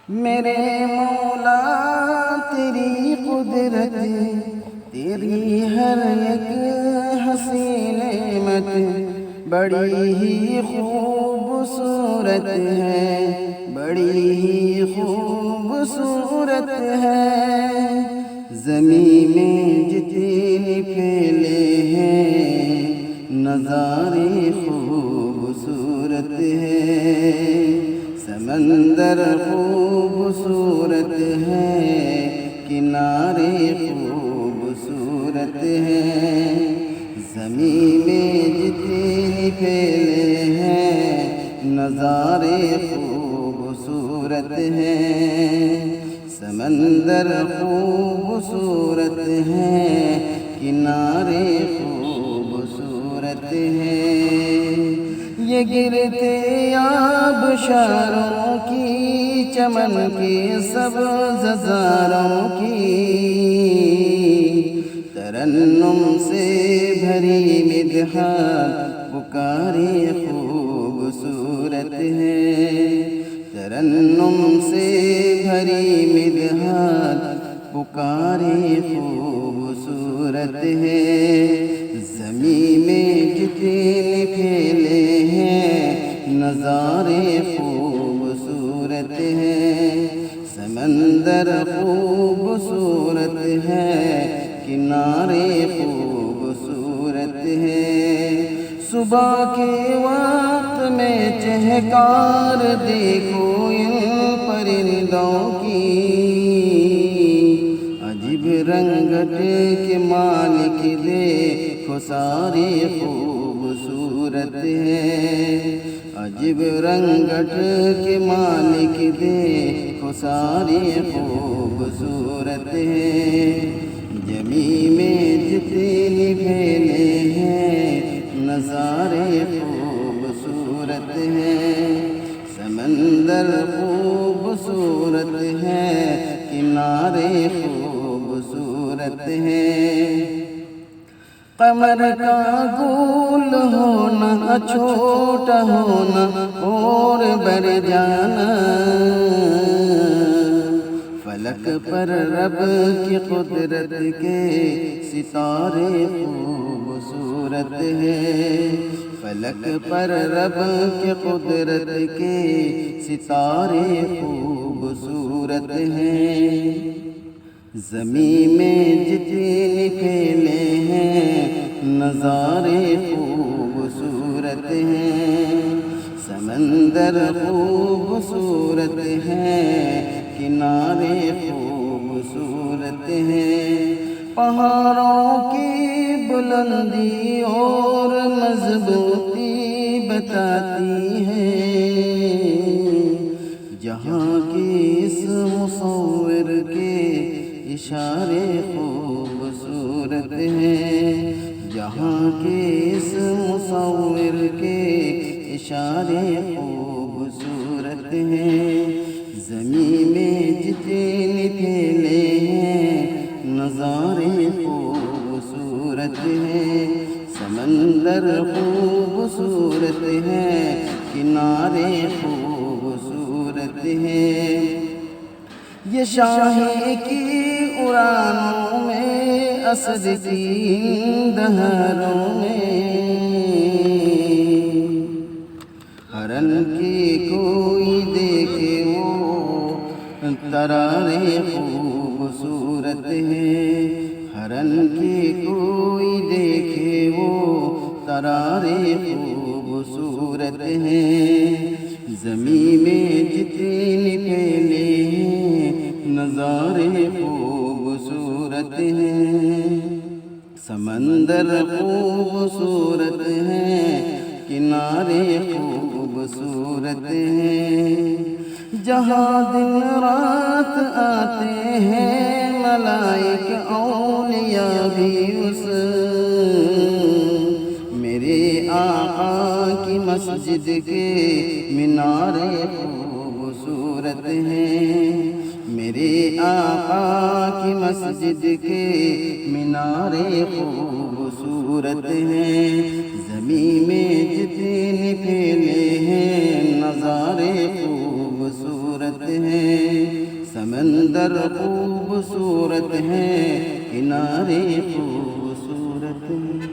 میرے مولا تیری قدرت، تیری ہر ایک حسین نعمت بڑی ہی خوبصورت ہے، بڑی ہی خوبصورت ہے۔ زمین میں جتنے پھیلے ہیں نظارے خوبصورت ہے، سمندر خوبصورت ہے، کنارے خوبصورت ہیں۔ زمین میں جتنے پھیلے ہیں نظارے خوبصورت ہیں، سمندر خوبصورت ہے، کنارے خوبصورت ہیں۔ یہ گرتے آبشاروں کی، چمن کے سبز زاروں کی، ترنم سے بھری مدحات پکارے خوبصورت ہے، ترنم سے بھری مدحات پکارے خوبصورت ہے۔ زمین میں جتنے پھیلے ہیں نظارے خوبصورت ہیں، سمندر خوبصورت ہے، کنارے خوبصورت ہیں۔ صبح کے وقت میں چہکار دیکھو ان پرندوں کی، عجیب رنگت کے مالک دیکھو سارے خوبصورت ہیں، عجیب رنگت کے مالک دیکھو سارے خوبصورت ہیں۔ زمین میں جتنے پھیلے ہیں نظارے خوبصورت ہیں، سمندر خوبصورت ہے، کنارے خوبصورت ہیں۔ قمر کا گول ہونا، چھوٹا ہونا اور بڑھ جانا، فلک پر رب کی قدرت کے ستارے خوبصورت ہیں، فلک پر رب کی قدرت کے ستارے خوبصورت ہیں۔ زمین میں جتنے پھیلے ہیں نظارے خوبصورت ہیں، سمندر خوبصورت ہے، کنارے خوبصورت ہیں۔ پہاڑوں کی بلندی اور مضبوطی بتاتی ہے، جہاں کی اس مصور کے اشارے خوبصورت ہیں، جہاں کے اس مصور کے اشارے خوبصورت ہیں۔ زمین میں جتنے پھیلے ہیں نظارے خوبصورت ہیں، سمندر خوبصورت ہے، کنارے خوبصورت ہیں۔ یہ شاہ کی اڑانوں میں، اسد کی دہروں میں، ہرن کی کوئی دیکھے وہ ترارے خوبصورت ہیں، ہرن کی کوئی دیکھے وہ ترارے خوبصورت ہیں۔ زمین میں جتنے پھیلے ہیں نظارے خوبصورت ہیں، سمندر خوبصورت ہے، کنارے خوبصورت ہیں۔ جہاں دن رات آتے ہیں ملائک اولیاء بھی اس میرے آقا کی مسجد کے مینارے خوبصورت ہیں، میرے آقا کی مسجد کے مینارے خوبصورت ہیں۔ زمین میں جتنے پھیلے ہیں نظارے خوبصورت ہیں، سمندر خوبصورت ہے، کنارے خوبصورت ہیں۔